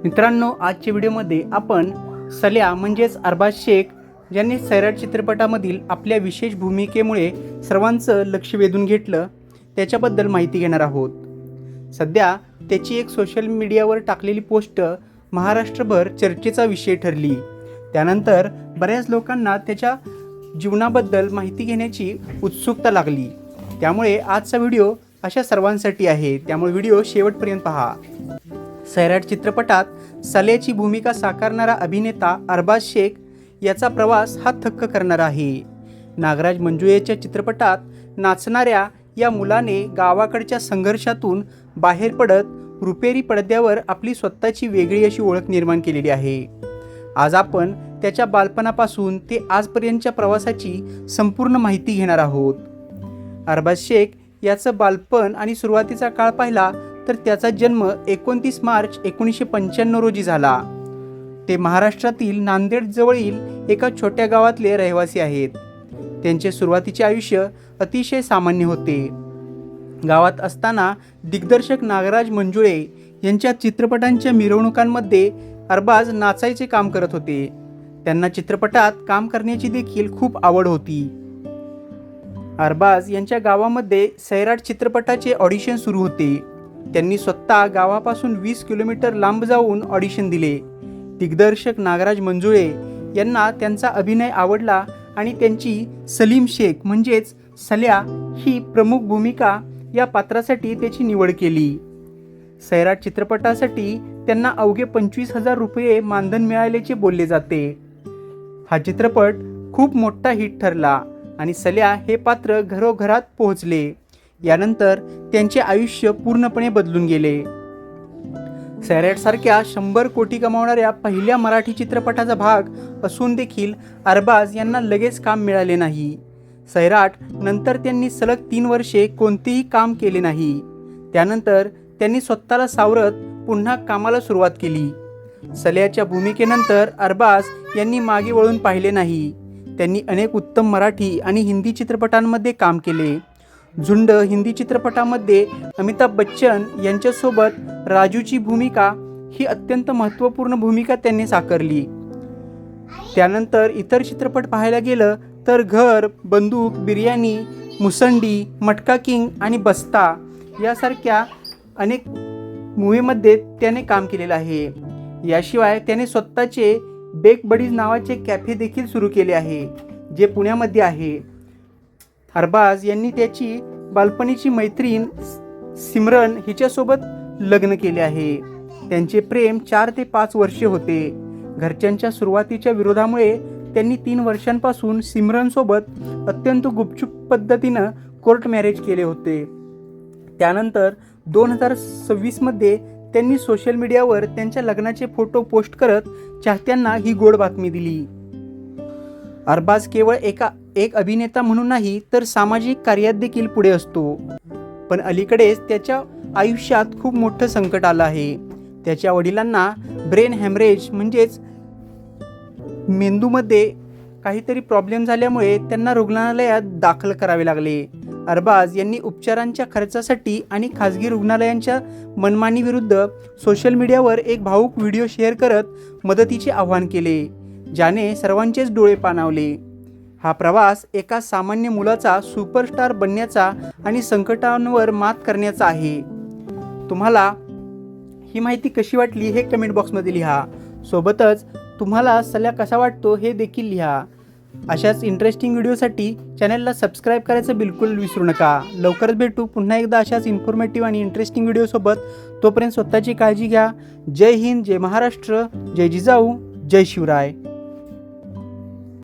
मित्रांनो, आजच्या व्हिडिओमध्ये आपण सल्या म्हणजेच अरबाज शेख ज्यांनी सैराट चित्रपटामधील आपल्या विशेष भूमिकेमुळे सर्वांचं लक्ष वेधून घेतलं त्याच्याबद्दल माहिती घेणार आहोत। सध्या त्याची एक सोशल मीडियावर टाकलेली पोस्ट महाराष्ट्रभर चर्चेचा विषय ठरली। त्यानंतर बऱ्याच लोकांना त्याच्या जीवनाबद्दल माहिती घेण्याची उत्सुकता लागली। त्यामुळे आजचा व्हिडिओ अशा सर्वांसाठी आहे, त्यामुळे व्हिडिओ शेवटपर्यंत पहा। सैराट चित्रपटात सल्याची भूमिका साकारणारा अभिनेता अरबाज शेख याचा प्रवास हा थक्क करणारा आहे। नागराज मंजुळेच्या चित्रपटात नाचणाऱ्या या मुलाने गावाकडच्या संघर्षातून बाहेर पडत रुपेरी पडद्यावर आपली स्वतःची वेगळी अशी ओळख निर्माण केलेली आहे। आज आपण त्याच्या बालपणापासून ते आजपर्यंतच्या प्रवासाची संपूर्ण माहिती घेणार आहोत। अरबाज शेख याचं बालपण आणि सुरुवातीचा काळ पाहिला तर त्याचा जन्म 29 मार्च 1995 रोजी झाला। ते महाराष्ट्रातील नांदेड जवळील एका छोट्या गावातले रहिवासी आहेत। त्यांचे सुरुवातीचे आयुष्य अतिशय सामान्य होते। गावात असताना दिग्दर्शक नागराज मंजुळे यांच्या चित्रपटांच्या मिरवणुकांमध्ये अरबाज नाचायचे काम करत होते। त्यांना चित्रपटात काम करण्याची देखील खूप आवड होती। अरबाज यांच्या गावामध्ये सैराट चित्रपटाचे ऑडिशन सुरू होते। त्यांनी स्वतः गावापासून 20 किलोमीटर लांब जाऊन ऑडिशन दिले। दिग्दर्शक नागराज मंजुळे यांना त्यांचा अभिनय आवडला आणि त्यांची सलीम शेख म्हणजेच सल्या ही प्रमुख भूमिका या पात्रासाठी त्याची निवड केली। सैराट चित्रपटासाठी त्यांना अवघे 25,000 रुपये मानधन मिळाल्याचे बोलले जाते। हा चित्रपट खूप मोठा हिट ठरला आणि सल्या हे पात्र घरोघरात पोहोचले। यानंतर त्यांचे आयुष्य पूर्णपणे बदलून गेले। सैराटसारख्या 100 कोटी कमावणाऱ्या पहिल्या मराठी चित्रपटाचा भाग असून देखील अरबाज यांना लगेच काम मिळाले नाही। सैराट नंतर त्यांनी सलग 3 वर्षे कोणतेही काम केले नाही। त्यानंतर त्यांनी स्वतःला सावरत पुन्हा कामाला सुरुवात केली। सल्याच्या भूमिकेनंतर अरबाज यांनी मागे वळून पाहिले नाही। त्यांनी अनेक उत्तम मराठी आणि हिंदी चित्रपटांमध्ये काम केले। झुंड हिंदी चित्रपटामध्ये अमिताभ बच्चन यांच्यासोबत राजूची भूमिका ही अत्यंत महत्त्वपूर्ण भूमिका त्यांनी साकारली। त्यानंतर इतर चित्रपट पाहायला गेलं तर घर, बंदूक, बिर्याणी, मुसंडी, मटका किंग आणि बस्ता यासारख्या अनेक मूव्हीमध्ये त्याने काम केलेलं आहे। याशिवाय त्याने स्वतःचे बेक बडीज नावाचे कॅफे देखील सुरू केले आहे, जे पुण्यामध्ये आहे। अरबाज यांनी त्याची बालपणीची मैत्रीण सिमरन हिच्यासोबत लग्न केले आहे। त्यांचे प्रेम 4 ते 5 वर्षे होते। घरच्यांच्या सुरुवातीच्या विरोधामुळे त्यांनी 3 वर्षांपासून सिमरनसोबत अत्यंत गुपचूप पद्धतीनं कोर्ट मॅरेज केले होते। त्यानंतर 2026 मध्ये त्यांनी सोशल मीडियावर त्यांच्या लग्नाचे फोटो पोस्ट करत चाहत्यांना ही गोड बातमी दिली। अरबाज केवळ एक अभिनेता म्हणून नाही तर सामाजिक कार्यात देखील पुढे असतो। पण अलीकडेच त्याच्या आयुष्यात खूप मोठं संकट आलं आहे। त्याच्या वडिलांना ब्रेन हॅमरेज म्हणजेच मेंदूमध्ये काहीतरी प्रॉब्लेम झाल्यामुळे त्यांना रुग्णालयात दाखल करावे लागले। अरबाज यांनी उपचारांच्या खर्चासाठी आणि खाजगी रुग्णालयांच्या मनमानीविरुद्ध सोशल मीडियावर एक भावूक व्हिडिओ शेअर करत मदतीचे आवाहन केले, ज्याने सर्वांचेच डोळे पाणावले। हा प्रवास एका सामान्य मुलाचा सुपरस्टार बनण्याचा आणि संकटांवर मात करण्याचा आहे। तुम्हाला ही माहिती कशी वाटली हे कमेंट बॉक्समध्ये लिहा। सोबतच तुम्हाला सल्या कसा वाटतो हे देखील लिहा। अशाच इंटरेस्टिंग व्हिडिओसाठी चॅनलला सबस्क्राईब करायचं बिलकुल विसरू नका। लवकरच भेटू पुन्हा एकदा अशाच इन्फॉर्मेटिव्ह आणि इंटरेस्टिंग व्हिडिओसोबत। तोपर्यंत स्वतःची काळजी घ्या। जय हिंद, जय महाराष्ट्र, जय जिजाऊ, जय शिवराय।